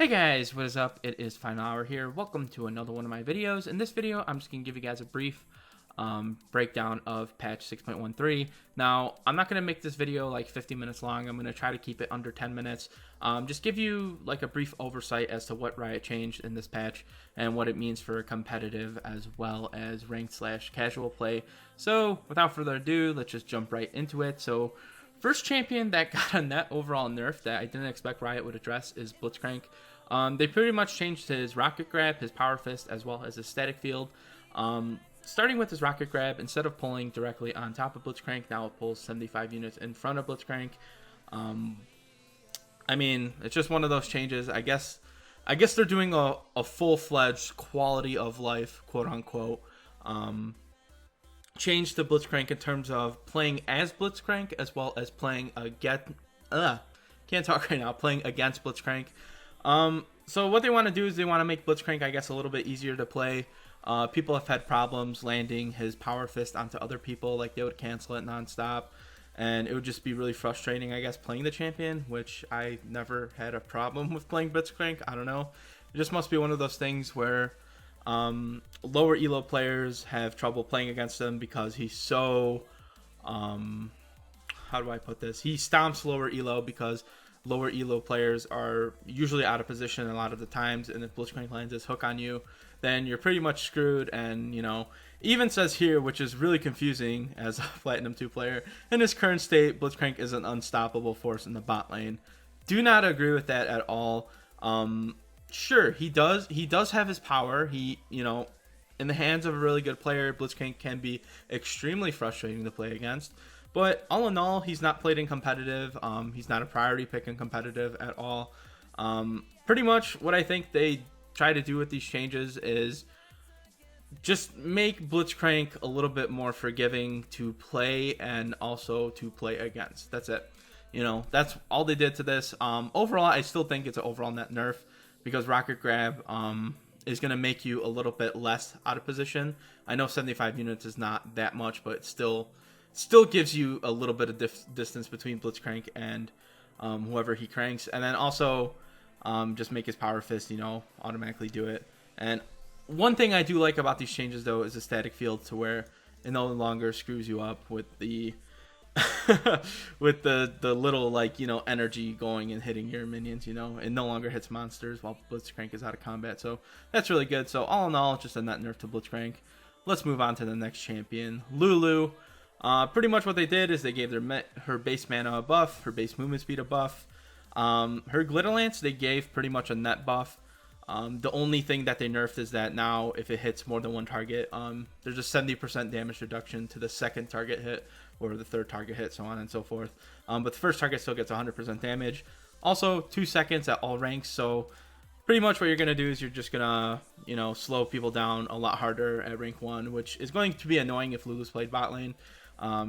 Hey guys, what is up? It is Final Hour here. Welcome to another one of my videos. In this video, I'm just going to give you guys a brief breakdown of patch 6.13. Now, I'm not going to make this video like 50 minutes long. I'm going to try to keep it under 10 minutes. Just give you like a brief oversight as to what Riot changed in this patch and what it means for competitive as well as ranked / casual play. So, without further ado, let's just jump right into it. So, first champion that got a net overall nerf that I didn't expect Riot would address is Blitzcrank. They pretty much changed his rocket grab, his power fist, as well as his static field. Starting with his rocket grab, instead of pulling directly on top of Blitzcrank, now it pulls 75 units in front of Blitzcrank. I mean, it's just one of those changes. I guess they're doing a full-fledged quality of life, quote unquote, change to Blitzcrank in terms of playing as Blitzcrank as well as playing against playing against Blitzcrank. So what they want to do is they want to make Blitzcrank, I guess, a little bit easier to play. People have had problems landing his power fist onto other people, like they would cancel it nonstop, and it would just be really frustrating, I guess, playing the champion, which I never had a problem with playing Blitzcrank. I don't know. It just must be one of those things where lower elo players have trouble playing against him because he's so how do I put this? He stomps lower elo because lower elo players are usually out of position a lot of the times, and if Blitzcrank lands his hook on you, then you're pretty much screwed. And you know, even says here, which is really confusing as a Platinum 2 player, in his current state, Blitzcrank is an unstoppable force in the bot lane. Do not agree with that at all. Sure, he does have his power. He, you know, in the hands of a really good player, Blitzcrank can be extremely frustrating to play against. But all in all, he's not played in competitive. He's not a priority pick in competitive at all. Pretty much what I think they try to do with these changes is just make Blitzcrank a little bit more forgiving to play and also to play against. That's it. You know, that's all they did to this. Overall, I still think it's an overall net nerf because Rocket Grab is going to make you a little bit less out of position. I know 75 units is not that much, but it still gives you a little bit of distance between Blitzcrank and whoever he cranks. And then also just make his power fist, you know, automatically do it. And one thing I do like about these changes, though, is the static field, to where it no longer screws you up with the with the little, like, you know, energy going and hitting your minions. You know, it no longer hits monsters while Blitzcrank is out of combat. So that's really good. So all in all, just a net nerf to Blitzcrank. Let's move on to the next champion, Lulu. Pretty much what they did is they gave her base mana a buff, her base movement speed a buff. Her Glitter Lance they gave pretty much a net buff. The only thing that they nerfed is that now if it hits more than one target, there's a 70% damage reduction to the second target hit or the third target hit, so on and so forth. But the first target still gets 100% damage. Also, 2 seconds at all ranks, so pretty much what you're going to do is you're just going to, you know, slow people down a lot harder at rank 1, which is going to be annoying if Lulu's played bot lane.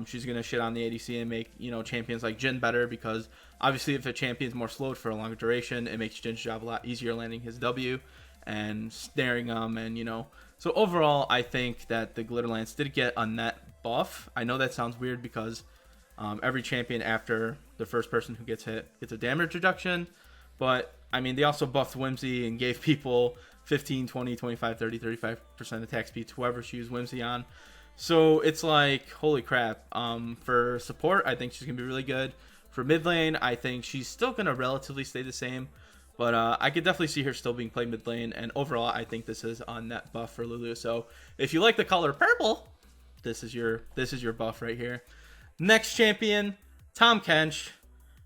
She's going to shit on the ADC and make, you know, champions like Jhin better, because obviously if a champion's more slowed for a longer duration, it makes Jin's job a lot easier landing his W and snaring him. And, you know, so overall, I think that the Glitter Lance did get a net buff. I know that sounds weird because every champion after the first person who gets hit gets a damage reduction. But, I mean, they also buffed Whimsy and gave people 15, 20, 25, 30, 35% attack speed to whoever she used Whimsy on. So it's like, holy crap. For support, I think she's going to be really good. For mid lane, I think she's still going to relatively stay the same. But I could definitely see her still being played mid lane. And overall, I think this is a net buff for Lulu. So if you like the color purple, this is your buff right here. Next champion, Tahm Kench.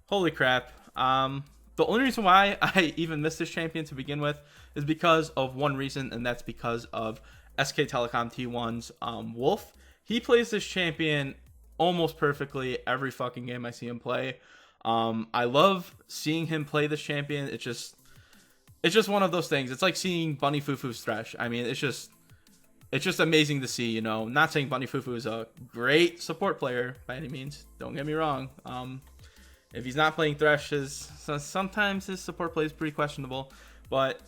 Holy crap. The only reason why I even missed this champion to begin with is because of one reason, and that's because of SK Telecom T1's Wolf. He plays this champion almost perfectly every fucking game I see him play. I love seeing him play this champion. It's just one of those things. It's like seeing Bunny Fufu's Thresh. I mean, it's just amazing to see, you know. Not saying Bunny Fufu is a great support player by any means. Don't get me wrong. If he's not playing Thresh, sometimes his support play is pretty questionable. But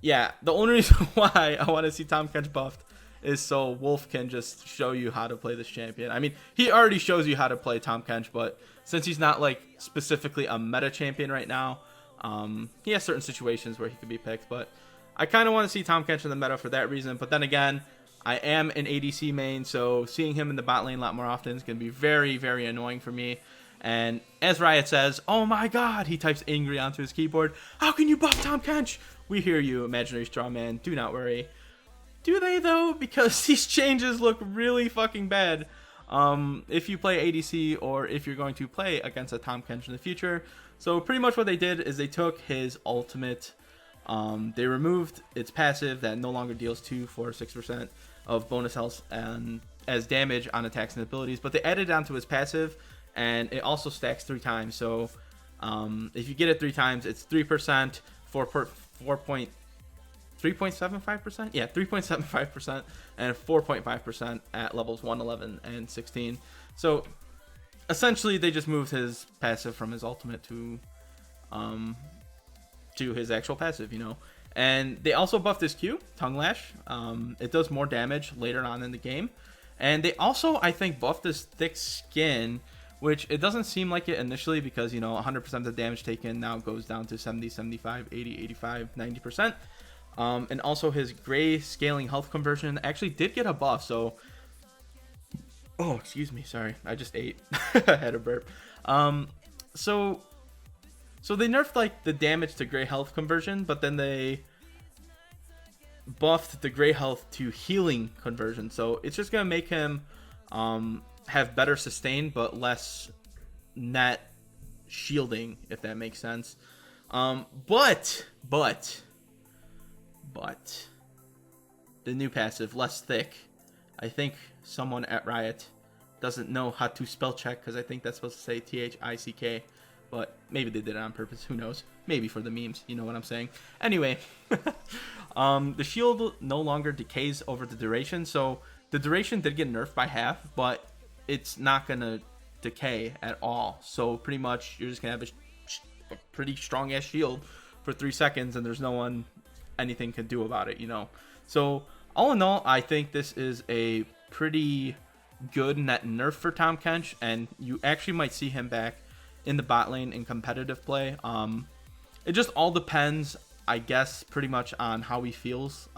yeah, the only reason why I want to see Tahm Kench buffed is so Wolf can just show you how to play this champion. I mean, he already shows you how to play Tahm Kench, but since he's not like specifically a meta champion right now, He has certain situations where he could be picked, but I kind of want to see Tahm Kench in the meta for that reason. But then again, I am an ADC main, so seeing him in the bot lane a lot more often is going to be very, very annoying for me. And as Riot says, oh my god, he types angry onto his keyboard. How can you buff Tahm Kench? We hear you, imaginary straw man. Do not worry. Do they though? Because these changes look really fucking bad. If you play ADC or if you're going to play against a Tahm Kench in the future. So pretty much what they did is they took his ultimate. They removed its passive that no longer deals 2, 4, 6% of bonus health and as damage on attacks and abilities, but they added onto his passive, and it also stacks 3 times. So if you get it 3 times, it's 3%, 3.75%, yeah, 3.75%, and 4.5% at levels 1, 11, and 16. So essentially, they just moved his passive from his ultimate to his actual passive, you know. And they also buffed his Q, Tongue Lash. It does more damage later on in the game. And they also, I think, buffed his Thick Skin, which it doesn't seem like it initially because, you know, 100% of the damage taken now goes down to 70, 75, 80, 85, 90%. And also his Gray Scaling Health Conversion actually did get a buff, so... Oh, excuse me, sorry. I just ate. I had a burp. So they nerfed like the damage to Gray Health conversion, but then they buffed the Gray Health to healing conversion. So it's just gonna make him have better sustain but less net shielding, if that makes sense. But the new passive, Less Thick. I think someone at Riot doesn't know how to spell check because I think that's supposed to say THICK. But maybe they did it on purpose. Who knows? Maybe for the memes. You know what I'm saying? Anyway, the shield no longer decays over the duration. So the duration did get nerfed by half, but it's not going to decay at all. So pretty much you're just going to have a pretty strong-ass shield for 3 seconds, and there's no one anything can do about it, you know? So all in all, I think this is a pretty good net nerf for Tahm Kench, and you actually might see him back in the bot lane in competitive play. It just all depends, I guess, pretty much on how he feels.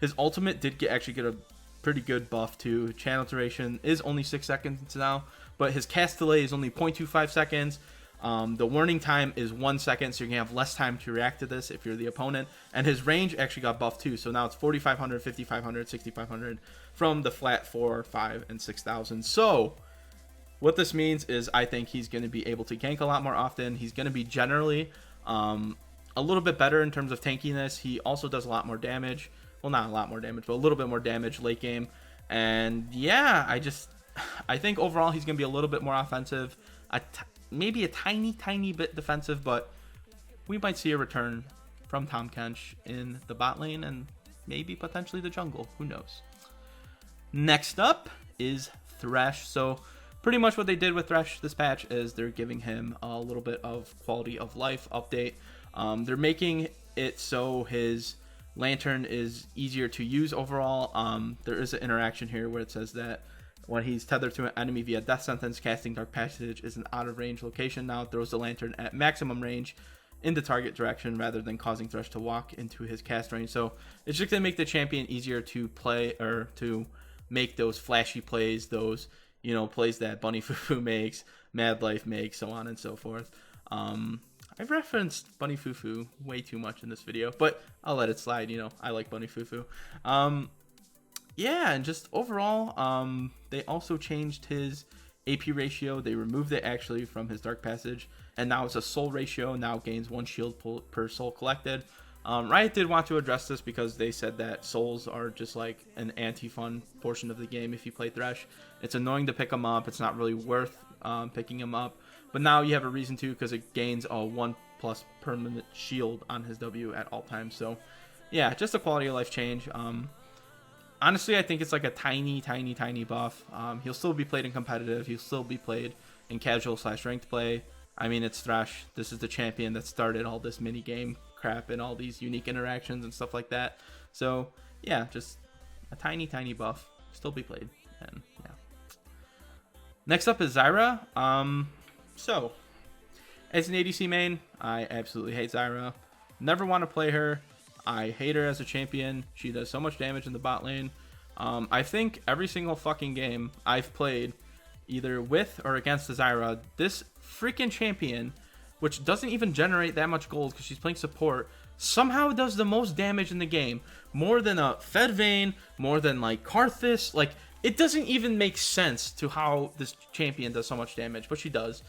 His ultimate did actually get a pretty good buff too. Channel duration is only 6 seconds now, but his cast delay is only 0.25 seconds. The warning time is 1 second, so you're gonna have less time to react to this if you're the opponent. And his range actually got buffed too, so now it's 4,500, 5,500, 6,500 from the flat 4, 5, and 6,000. So what this means is I think he's going to be able to gank a lot more often. He's going to be generally a little bit better in terms of tankiness. He also does a lot more damage. Well, not a lot more damage, but a little bit more damage late game. And yeah, I think overall he's going to be a little bit more offensive. Maybe a tiny bit defensive, but we might see a return from Tahm Kench in the bot lane and maybe potentially the jungle. Who knows? Next up is Thresh. So pretty much what they did with Thresh this patch is they're giving him a little bit of quality of life update. They're making it so his lantern is easier to use overall. There is an interaction here where it says that when he's tethered to an enemy via death sentence, casting Dark Passage is an out of range location. Now it throws the lantern at maximum range in the target direction rather than causing Thresh to walk into his cast range. So it's just going to make the champion easier to play or to make those flashy plays, those, you know, plays that Bunny Fufu makes, Mad Life makes, so on and so forth. I've referenced Bunny Fufu way too much in this video, but I'll let it slide. You know, I like Bunny Fufu. Yeah, and just overall, they also changed his AP ratio. They removed it actually from his Dark Passage, and now it's a soul ratio. Now gains 1 shield per soul collected. Riot did want to address this because they said that souls are just like an anti-fun portion of the game if you play Thresh. It's annoying to pick them up. It's not really worth picking them up. But now you have a reason to because it gains a 1+ permanent shield on his W at all times. So yeah, just a quality of life change. Honestly, I think it's like a tiny buff. He'll still be played in competitive. He'll still be played in casual/ranked play. I mean, it's Thresh. This is the champion that started all this mini game crap and all these unique interactions and stuff like that. So yeah, just a tiny buff. Still be played. And yeah. Next up is Zyra. So As an ADC main, I absolutely hate Zyra. Never want to play her. I hate her as a champion. She does so much damage in the bot lane. I think every single fucking game I've played, either with or against the Zyra, this freaking champion, which doesn't even generate that much gold because she's playing support, somehow does the most damage in the game. More than a Fed Vayne, more than like Karthus. Like, it doesn't even make sense to how this champion does so much damage, but she does.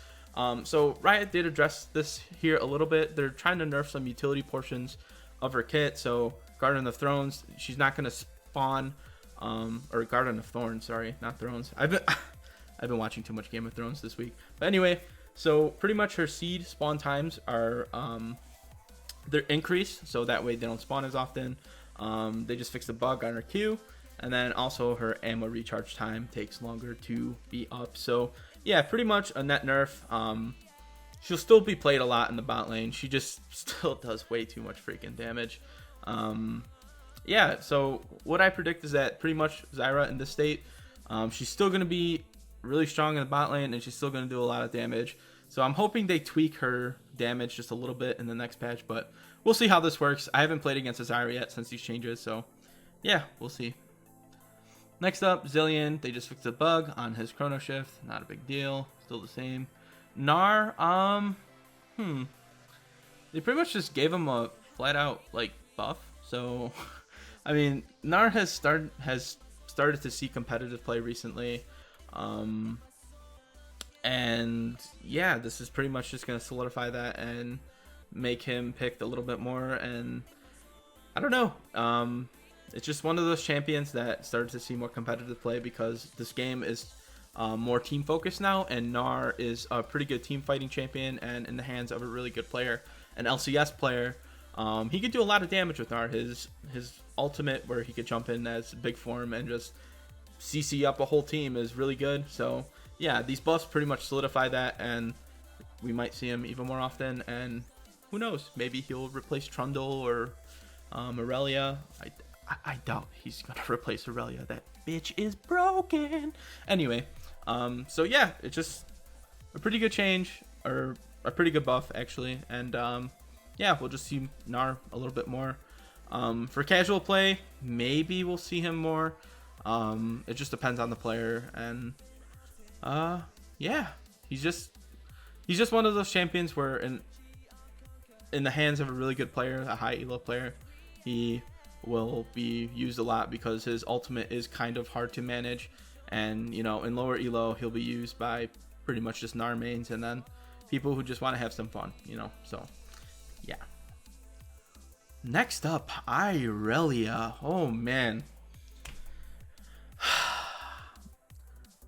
So Riot did address this here a little bit. They're trying to nerf some utility portions of her kit. So Garden of Thrones, she's not going to spawn, or Garden of Thorns, sorry, not Thrones. I've been watching too much Game of Thrones this week. But anyway, so pretty much her seed spawn times are they're increased, so that way they don't spawn as often. They just fixed a bug on her Q, and then also her ammo recharge time takes longer to be up. So yeah, pretty much a net nerf. She'll still be played a lot in the bot lane. She just still does way too much freaking damage. Yeah, so what I predict is that pretty much Zyra in this state, she's still going to be really strong in the bot lane, and she's still going to do a lot of damage. So I'm hoping they tweak her damage just a little bit in the next patch, but we'll see how this works. I haven't played against Zyra yet since these changes, so yeah, we'll see. Next up, Zillion. They just fixed a bug on his Chrono Shift. Not a big deal. Still the same. Gnar, they pretty much just gave him a flat out like buff. So, I mean, Gnar has started to see competitive play recently. And yeah, this is pretty much just gonna solidify that and make him picked a little bit more. And I don't know. It's just one of those champions that started to see more competitive play because this game is more team focused now, and Gnar is a pretty good team fighting champion and in the hands of a really good player, an LCS player. He could do a lot of damage with Gnar. His ultimate, where he could jump in as big form and just CC up a whole team, is really good. So yeah, these buffs pretty much solidify that, and we might see him even more often. And who knows, maybe he'll replace Trundle or Aurelia. I doubt he's gonna replace Aurelia. That bitch is broken. Anyway, so yeah, it's just a pretty good change, or a pretty good buff actually. And yeah, we'll just see Gnar a little bit more. For casual play, maybe we'll see him more. It just depends on the player. And yeah, he's just one of those champions where in the hands of a really good player, a high elo player, he will be used a lot because his ultimate is kind of hard to manage. And you know, in lower elo, he'll be used by pretty much just Gnar mains and then people who just want to have some fun, you know. So yeah. Next up, Irelia. Oh man.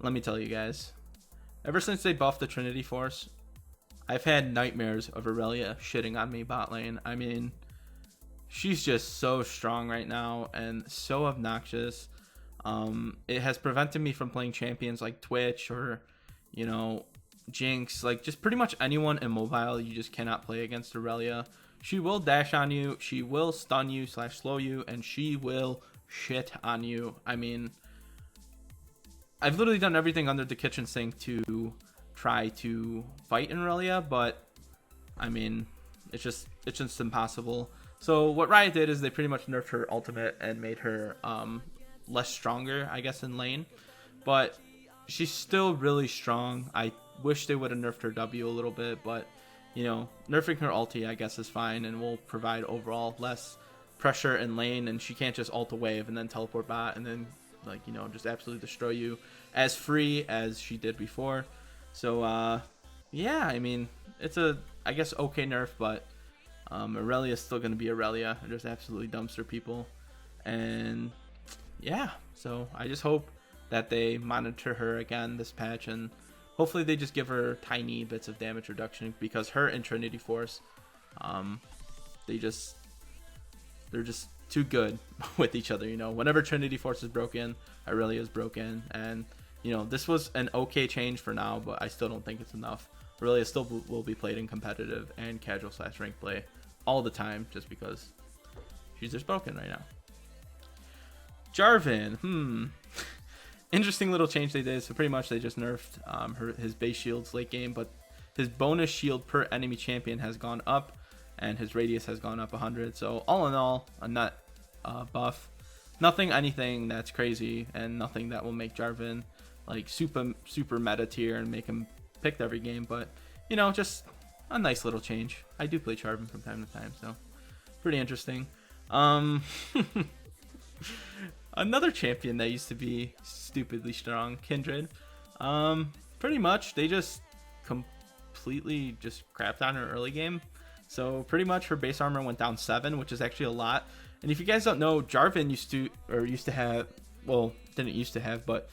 Let me tell you guys, ever since they buffed the Trinity Force, I've had nightmares of Aurelia shitting on me bot lane. I mean, she's just so strong right now and so obnoxious. It has prevented me from playing champions like Twitch or, you know, Jinx. Like, just pretty much anyone in mobile, you just cannot play against Aurelia. She will dash on you, she will stun you / slow you, and she will shit on you. I mean, I've literally done everything under the kitchen sink to try to fight Aurelia, but I mean, it's just impossible. So what Riot did is they pretty much nerfed her ultimate and made her less stronger, I guess, in lane. But she's still really strong. I wish they would have nerfed her W a little bit, but you know, nerfing her ulti, I guess, is fine and will provide overall less pressure in lane. And she can't just ult a wave and then teleport bot and then, like, you know, just absolutely destroy you as free as she did before. So yeah, I mean, it's a, I guess, okay nerf, but Aurelia is still going to be Aurelia and just absolutely dumpster people. And yeah, so I just hope that they monitor her again this patch, and hopefully they just give her tiny bits of damage reduction, because her and Trinity Force, they're just too good with each other. You know, whenever Trinity Force is broken, Aurelia is broken. And you know, this was an okay change for now, but I still don't think it's enough. Aurelia still will be played in competitive and casual / ranked play all the time, just because she's just broken right now. Jarvan, interesting little change they did. So pretty much they just nerfed his base shields late game, but his bonus shield per enemy champion has gone up, and his radius has gone up 100. So all in all, a nut buff. Anything that's crazy, and nothing that will make Jarvan like super meta tier and make him picked every game. But you know, just a nice little change. I do play Jarvan from time to time, so pretty interesting. Another champion that used to be stupidly strong, Kindred. Pretty much they just completely just crapped on her early game. So pretty much her base armor went down 7, which is actually a lot. And if you guys don't know, Jarvan used to have, well, didn't used to have, but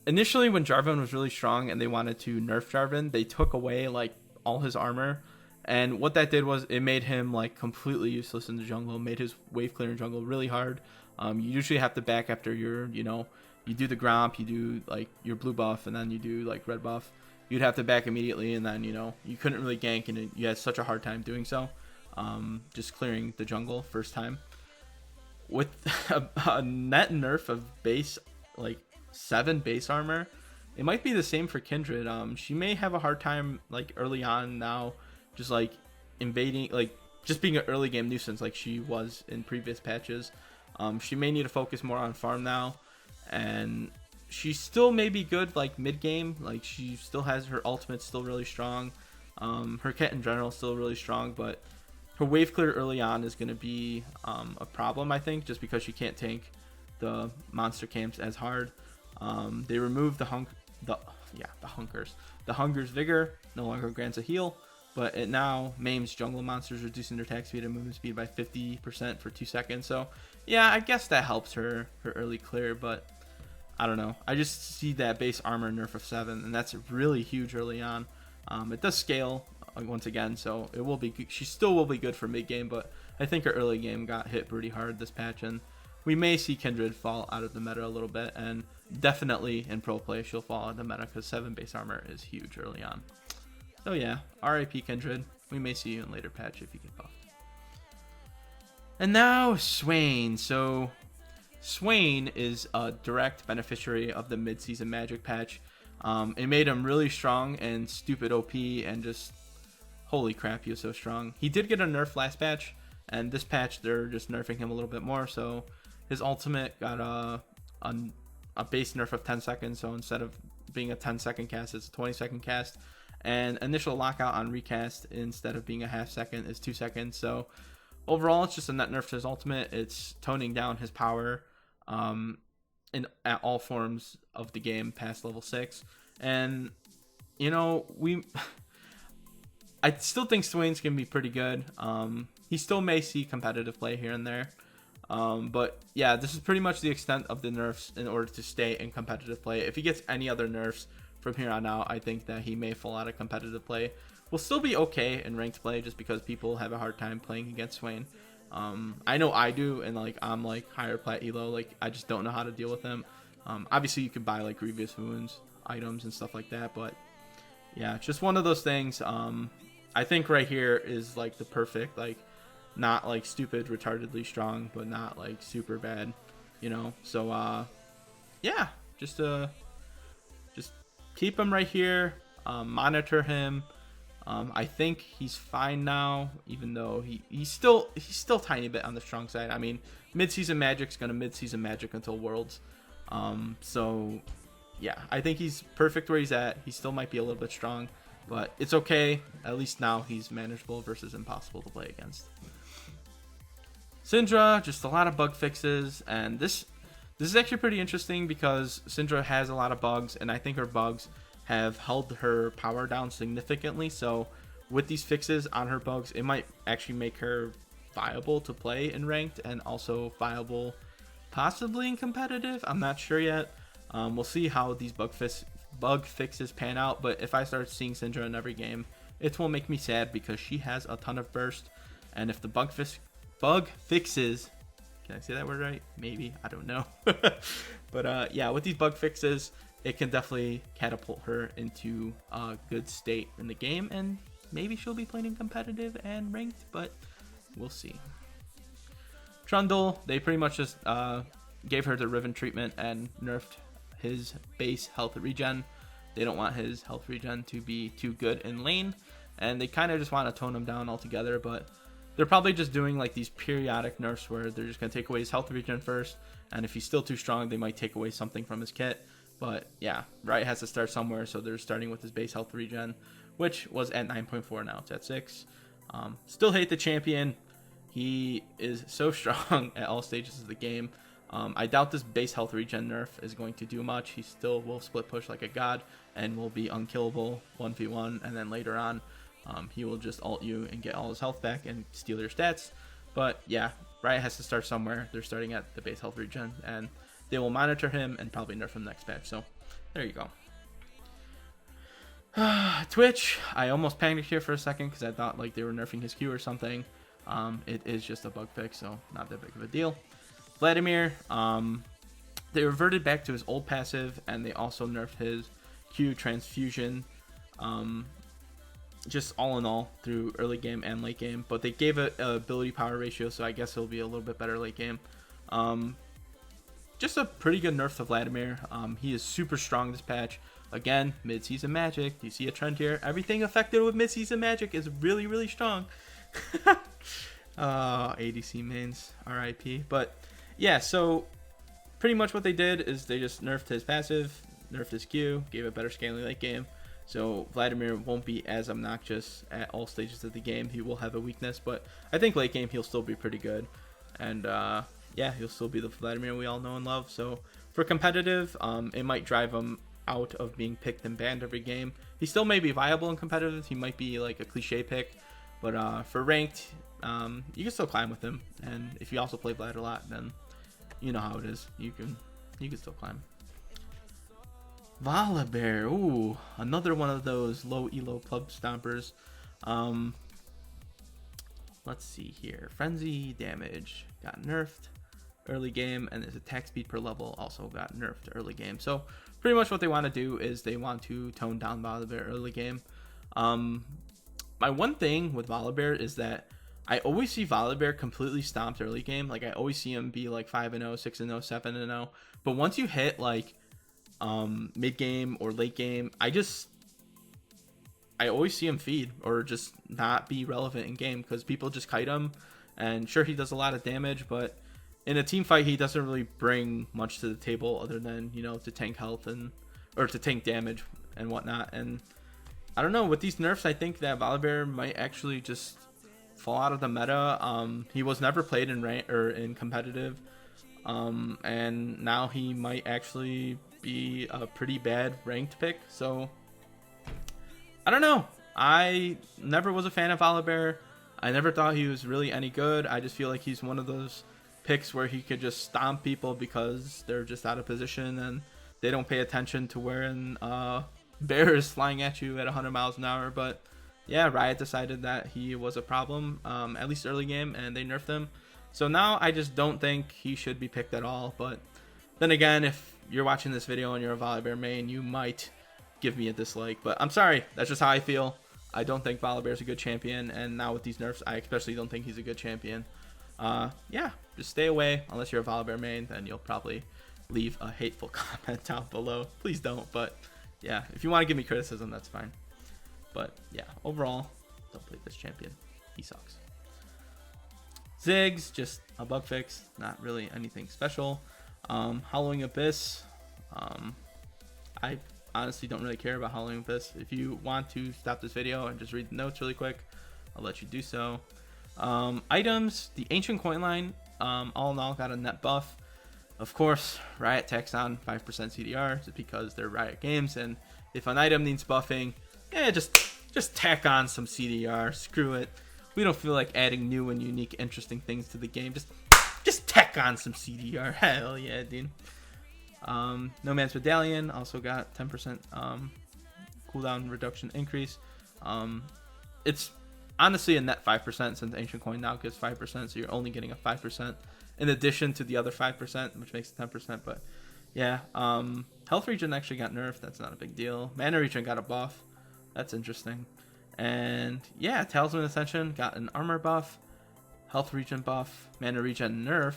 initially when Jarvan was really strong and they wanted to nerf Jarvan, they took away like all his armor. And what that did was it made him like completely useless in the jungle, made his wave clearing jungle really hard. You usually have to back after your, you do the Gromp, you do like your blue buff, and then you do like red buff. You'd have to back immediately, and then, you couldn't really gank, and you had such a hard time doing so. Just clearing the jungle first time. With a net nerf of base, like 7 base armor, it might be the same for Kindred. She may have a hard time like early on now, just like invading, like just being an early game nuisance like she was in previous patches. She may need to focus more on farm now, and she still may be good like mid game. Like she still has her ultimate still really strong. Her kit in general is still really strong, but her wave clear early on is going to be a problem, I think, just because she can't tank the monster camps as hard. They removed the Hunger's Vigor no longer grants a heal, but it now maims jungle monsters, reducing their attack speed and movement speed by 50% for 2 seconds. So yeah, I guess that helps her early clear, but I don't know. I just see that base armor nerf of 7, and that's really huge early on. It does scale once again, so it will be. She still will be good for mid game, but I think her early game got hit pretty hard this patch, and we may see Kindred fall out of the meta a little bit, and definitely in pro play she'll fall out of the meta because 7 base armor is huge early on. So yeah, RIP Kindred. We may see you in later patch if you get buffed. And now Swain. So Swain is a direct beneficiary of the mid-season magic patch. It made him really strong and stupid OP, and just holy crap, he was so strong. He did get a nerf last patch, and this patch they're just nerfing him a little bit more. So his ultimate got a base nerf of 10 seconds. So instead of being a 10-second cast, it's a 20-second cast. And initial lockout on recast, instead of being a half second, is 2 seconds. So overall, it's just a net nerf to his ultimate. It's toning down his power at all forms of the game past level 6. And I still think Swain's gonna be pretty good. He still may see competitive play here and there, but yeah, this is pretty much the extent of the nerfs in order to stay in competitive play. If he gets any other nerfs from here on out, I think that he may fall out of competitive play. Will still be okay in ranked play, just because people have a hard time playing against Swain. I know I do, and like I'm like higher plat elo, like I just don't know how to deal with him. Obviously you could buy like grievous wounds items and stuff like that, but yeah, it's just one of those things. I think right here is like the perfect, like not like stupid retardedly strong, but not like super bad, so yeah, just keep him right here, monitor him. I think he's fine now, even though he's still tiny bit on the strong side. I mean, mid-season Magic's gonna mid-season Magic until Worlds. So yeah, I think he's perfect where he's at. He still might be a little bit strong, but it's okay. At least now he's manageable versus impossible to play against. Syndra, just a lot of bug fixes, and this is actually pretty interesting because Syndra has a lot of bugs, and I think her bugs have held her power down significantly. So with these fixes on her bugs, it might actually make her viable to play in ranked, and also viable possibly in competitive. I'm not sure yet. We'll see how these bug fixes pan out, but if I start seeing Syndra in every game, it will make me sad because she has a ton of burst, and if the bug fixes, can I say that word right? Maybe, I don't know. But yeah, with these bug fixes, it can definitely catapult her into a good state in the game, and maybe she'll be playing in competitive and ranked, but we'll see. Trundle, they pretty much just gave her the Riven treatment and nerfed his base health regen. they don't want his health regen to be too good in lane, and they kind of just want to tone him down altogether. But they're probably just doing like these periodic nerfs where they're just going to take away his health regen first, and if he's still too strong, they might take away something from his kit. But yeah, Riot has to start somewhere, so they're starting with his base health regen, which was at 9.4, now it's at 6. Still hate the champion. He is so strong at all stages of the game. I doubt this base health regen nerf is going to do much. He still will split push like a god and will be unkillable 1v1, and then later on he will just ult you and get all his health back and steal your stats. But yeah, Riot has to start somewhere. They're starting at the base health regen, and they will monitor him and probably nerf him next patch. So there you go. Twitch, I almost panicked here for a second because I thought like they were nerfing his Q or something. It is just a bug fix, so not that big of a deal. Vladimir, they reverted back to his old passive, and they also nerfed his Q transfusion. Just all in all through early game and late game, but they gave it a ability power ratio, so I guess it'll be a little bit better late game. Just a pretty good nerf to Vladimir. He is super strong this patch. Again, mid-season magic. Do you see a trend here? Everything affected with mid-season magic is really, really strong. ADC mains, RIP. But yeah, so pretty much what they did is they just nerfed his passive, nerfed his Q, gave it better scaling late game. So Vladimir won't be as obnoxious at all stages of the game. He will have a weakness, but I think late game he'll still be pretty good. And yeah, he'll still be the Vladimir we all know and love. So for competitive, it might drive him out of being picked and banned every game. He still may be viable in competitive. He might be like a cliche pick, but for ranked, you can still climb with him. And if you also play Vlad a lot, then you know how it is. You can still climb. Volibear, ooh, another one of those low elo pub stompers. Let's see here. Frenzy damage got nerfed early game, and his attack speed per level also got nerfed early game. So pretty much what they want to do is they want to tone down Volibear early game. My one thing with Volibear is that I always see Volibear completely stomped early game. Like I always see him be like 5-0, 6-0, 7-0. But once you hit like mid game or late game, I always see him feed or just not be relevant in game because people just kite him. And sure, he does a lot of damage, but in a team fight, he doesn't really bring much to the table other than, you know, to tank health or to tank damage and whatnot. And I don't know, with these nerfs, I think that Volibear might actually just fall out of the meta. He was never played in rank or in competitive, and now he might actually be a pretty bad ranked pick. So I don't know. I never was a fan of Volibear. I never thought he was really any good. I just feel like he's one of those picks where he could just stomp people because they're just out of position and they don't pay attention to wherein bear is flying at you at 100 miles an hour. But yeah, Riot decided that he was a problem, at least early game, and they nerfed him. So now I just don't think he should be picked at all. But then again, if you're watching this video and you're a Volibear main, you might give me a dislike. But I'm sorry, that's just how I feel. I don't think Volibear is a good champion, and now with these nerfs, I especially don't think he's a good champion. Yeah, just stay away. Unless you're a Volibear main, then you'll probably leave a hateful comment down below. Please don't, but yeah, if you want to give me criticism, that's fine. But yeah, overall, don't play this champion. He sucks. Ziggs, just a bug fix, not really anything special. Howling Abyss, I honestly don't really care about Howling Abyss. If you want to stop this video and just read the notes really quick, I'll let you do so. Items, the Ancient Coin line, all in all, got a net buff. Of course, Riot tacks on 5% CDR just because they're Riot games, and if an item needs buffing, yeah, just tack on some CDR. Screw it. We don't feel like adding new and unique, interesting things to the game. Just tack on some CDR. Hell yeah, dude. No Man's Medallion also got 10% cooldown reduction increase. It's honestly a net 5% since Ancient Coin now gives 5%, so you're only getting a 5% in addition to the other 5%, which makes it 10%. But yeah, health regen actually got nerfed. That's not a big deal. Mana regen got a buff. That's interesting. And yeah, Talisman Ascension got an armor buff, health regen buff, mana regen nerf,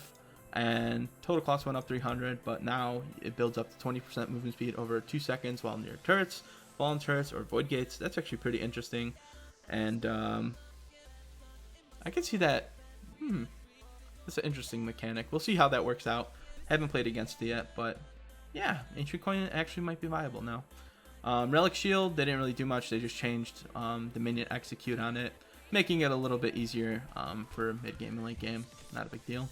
and total cost went up 300, but now it builds up to 20% movement speed over 2 seconds while near turrets, fallen turrets, or void gates. That's actually pretty interesting, and I can see that. That's an interesting mechanic. We'll see how that works out. Haven't played against it yet, but yeah, Ancient Coin actually might be viable now. Relic Shield, they didn't really do much. They just changed the minion execute on it, making it a little bit easier for mid-game and late-game. Not a big deal.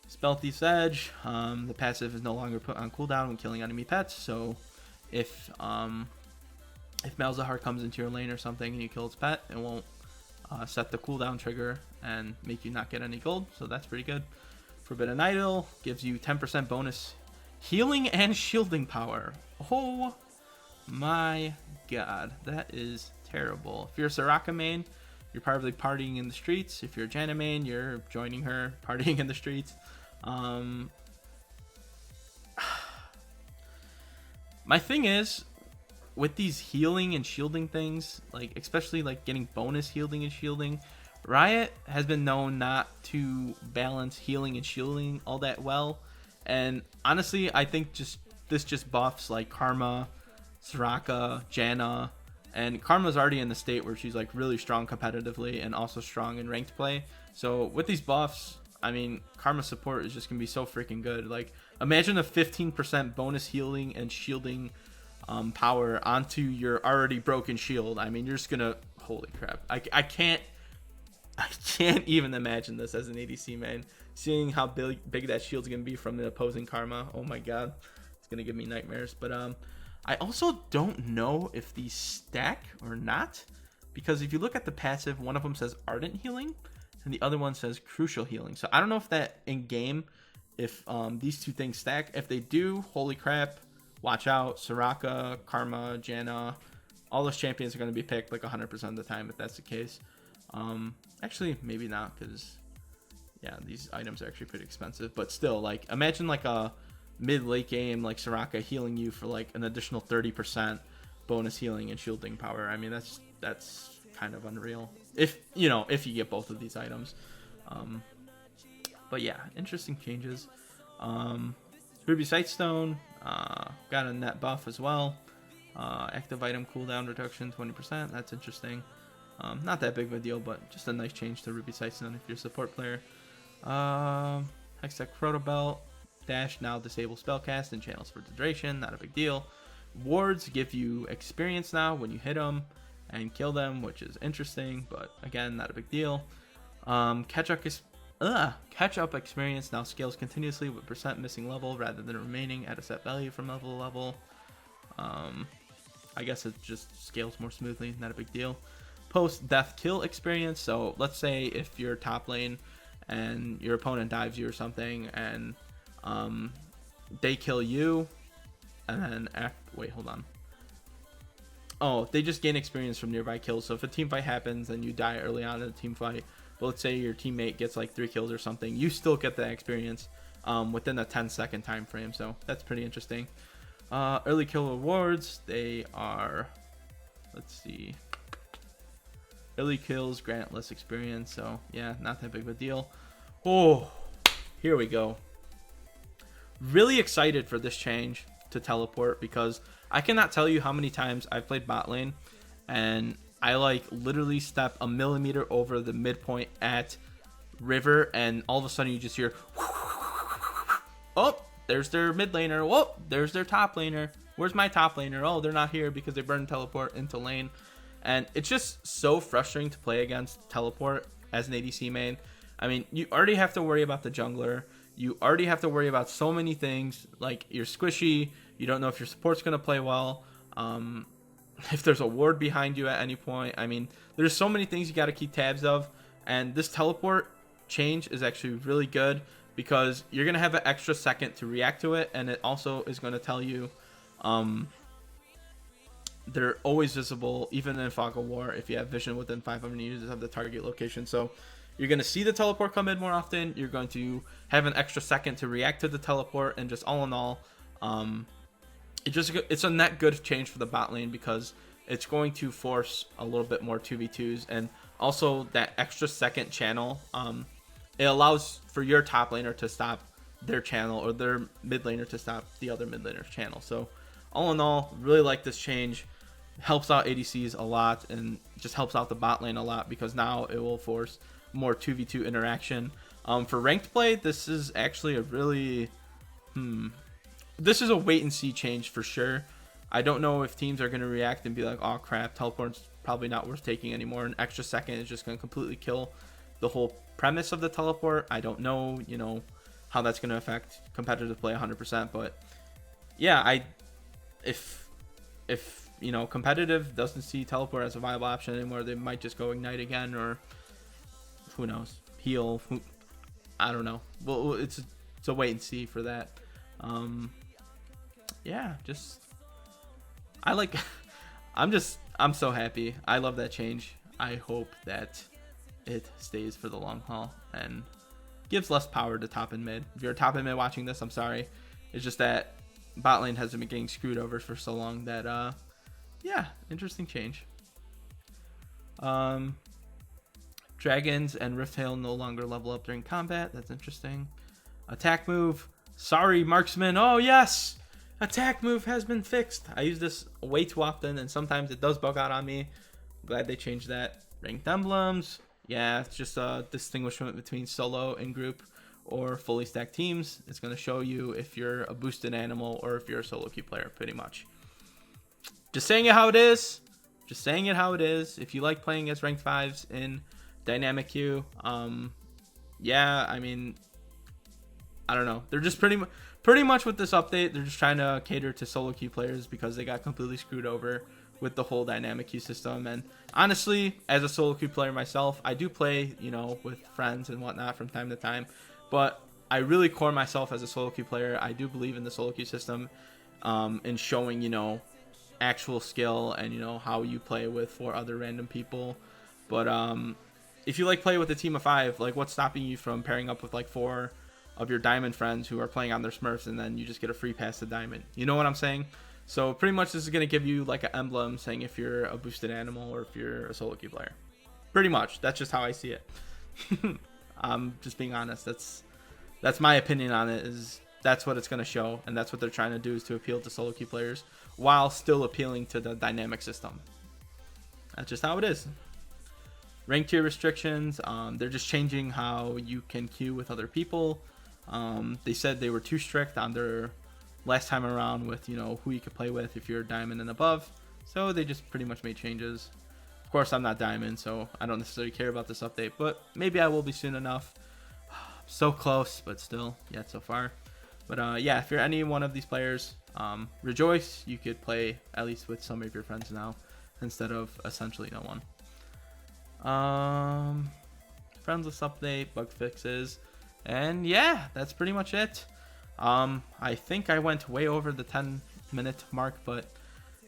Spell Thief's Edge, the passive is no longer put on cooldown when killing enemy pets, so if Malzahar comes into your lane or something and you kill its pet, it won't set the cooldown trigger and make you not get any gold, so that's pretty good. Forbidden Idol gives you 10% bonus healing and shielding power. Oh my god, that is terrible. If you're a Soraka main, you're probably partying in the streets. If you're a Janna main, you're joining her, partying in the streets. My thing is, with these healing and shielding things, like especially like getting bonus healing and shielding, Riot has been known not to balance healing and shielding all that well. And honestly, I think this just buffs like Karma, Soraka, Janna, and Karma's already in the state where she's like really strong competitively and also strong in ranked play. So with these buffs, I mean, Karma support is just gonna be so freaking good. Like, imagine a 15% bonus healing and shielding power onto your already broken shield. I mean, you're just gonna, holy crap. I can't even imagine this as an ADC main. Seeing how big that shield's gonna be from the opposing Karma. Oh my god, it's gonna give me nightmares. But I also don't know if these stack or not, because if you look at the passive, one of them says Ardent Healing and the other one says Crucial Healing. So I don't know if that in game, if these two things stack. If they do, holy crap, watch out. Soraka, Karma, Janna, all those champions are going to be picked like 100% of the time if that's the case. Actually, maybe not, because yeah, these items are actually pretty expensive. But still, like, imagine like a mid-late game like Soraka healing you for like an additional 30% bonus healing and shielding power. I mean, that's kind of unreal if you get both of these items. But yeah, interesting changes. Ruby Sightstone got a net buff as well. Active item cooldown reduction 20%. That's interesting. Not that big of a deal, but just a nice change to Ruby Sightstone if you're a support player. Hextech Proto Belt. Dash now disable spellcast and channels for duration. Not a big deal. Wards give you experience now when you hit them and kill them, which is interesting, but again, not a big deal. Catch up experience now scales continuously with percent missing level rather than remaining at a set value from level to level. I guess it just scales more smoothly, not a big deal. Post death kill experience, so let's say if you're top lane and your opponent dives you or something and they kill you, and then wait, hold on. Oh, they just gain experience from nearby kills. So if a team fight happens and you die early on in the team fight, but let's say your teammate gets like 3 kills or something, you still get that experience within a 10-second time frame. So that's pretty interesting. Early kill rewards, they are, let's see, early kills grant less experience. So yeah, not that big of a deal. Oh, here we go. Really excited for this change to teleport, because I cannot tell you how many times I've played bot lane and I like literally step a millimeter over the midpoint at river and all of a sudden you just hear, oh, there's their mid laner. Whoa, there's their top laner. Where's my top laner? Oh, they're not here because they burned teleport into lane. And it's just so frustrating to play against teleport as an ADC main. I mean, you already have to worry about the jungler. You already have to worry about so many things, like you're squishy, you don't know if your support's going to play well, if there's a ward behind you at any point. I mean, there's so many things you got to keep tabs of, and this teleport change is actually really good because you're going to have an extra second to react to it, and it also is going to tell you they're always visible, even in Fog of War, if you have vision within 500 meters of the target location. So you're going to see the teleport come in more often. You're going to have an extra second to react to the teleport. And just all in all, it's a net good change for the bot lane because it's going to force a little bit more 2v2s. And also that extra second channel, it allows for your top laner to stop their channel or their mid laner to stop the other mid laner's channel. So all in all, really like this change. Helps out ADCs a lot and just helps out the bot lane a lot because now it will force more 2v2 interaction. For ranked play, this is actually a really this is a wait and see change for sure. I don't know if teams are going to react and be like, oh crap, teleport's probably not worth taking anymore. An extra second is just going to completely kill the whole premise of the teleport. I don't know, you know, how that's going to affect competitive play 100%, but yeah, if you know, competitive doesn't see teleport as a viable option anymore, they might just go ignite again, or who knows, heal. I don't know. Well, it's a wait and see for that. Yeah, just I like. I'm so happy. I love that change. I hope that it stays for the long haul and gives less power to top and mid. If you're a top and mid watching this, I'm sorry. It's just that bot lane hasn't been getting screwed over for so long that yeah, interesting change. Dragons and Rifthail no longer level up during combat. That's interesting. Attack move. Sorry, marksman. Oh yes, attack move has been fixed. I use this way too often and sometimes it does bug out on me. Glad they changed that. Ranked emblems. Yeah, it's just a distinguishment between solo and group or fully stacked teams. It's going to show you if you're a boosted animal or if you're a solo queue player, pretty much. Just saying it how it is. Just saying it how it is. If you like playing as ranked 5s in dynamic queue, yeah, I mean, I don't know. They're just pretty much with this update, they're just trying to cater to solo queue players because they got completely screwed over with the whole dynamic queue system. And honestly, as a solo queue player myself, I do play, you know, with friends and whatnot from time to time, but I really core myself as a solo queue player. I do believe in the solo queue system, in showing, you know, actual skill and, you know, how you play with 4 other random people. But if you like play with a team of 5, like what's stopping you from pairing up with like 4 of your diamond friends who are playing on their smurfs and then you just get a free pass to diamond? You know what I'm saying? So pretty much this is going to give you like an emblem saying if you're a boosted animal or if you're a solo queue player. Pretty much. That's just how I see it. I'm just being honest. That's my opinion on it. Is that's what it's going to show, and that's what they're trying to do, is to appeal to solo queue players while still appealing to the dynamic system. That's just how it is. Rank tier restrictions. They're just changing how you can queue with other people. They said they were too strict on their last time around with, you know, who you could play with if you're diamond and above. So they just pretty much made changes. Of course, I'm not diamond, so I don't necessarily care about this update, but maybe I will be soon enough. So close, but still, yet so far. But yeah, if you're any one of these players, rejoice. You could play at least with some of your friends now instead of essentially no one. Friends list update, bug fixes, and yeah, that's pretty much it. I think I went way over the 10-minute mark, but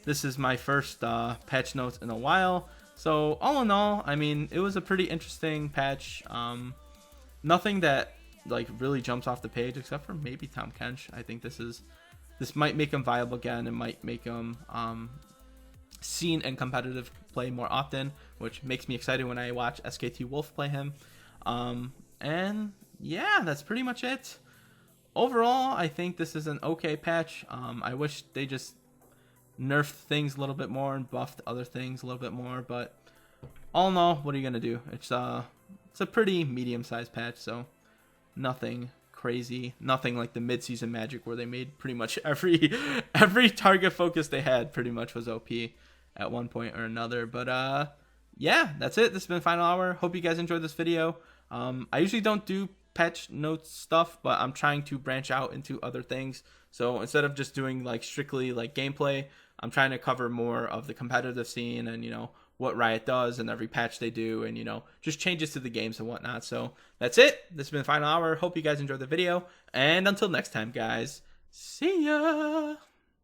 this is my first patch notes in a while. So all in all, I mean, it was a pretty interesting patch. Nothing that like really jumps off the page except for maybe Tom Kench. I think this might make him viable again. It might make him seen in competitive play more often, which makes me excited when I watch SKT Wolf play him. And yeah, that's pretty much it. Overall, I think this is an okay patch. I wish they just nerfed things a little bit more and buffed other things a little bit more, but all in all, what are you gonna do? It's a pretty medium-sized patch, so nothing crazy, nothing like the mid-season Magic where they made pretty much every target focus they had pretty much was OP at one point or another. But yeah, that's it. This has been Final Hour. Hope you guys enjoyed this video. I usually don't do patch notes stuff, but I'm trying to branch out into other things. So instead of just doing like strictly like gameplay, I'm trying to cover more of the competitive scene and, you know, what Riot does and every patch they do, and, you know, just changes to the games and whatnot. So that's it. This has been Final Hour. Hope you guys enjoyed the video, and until next time, guys, see ya.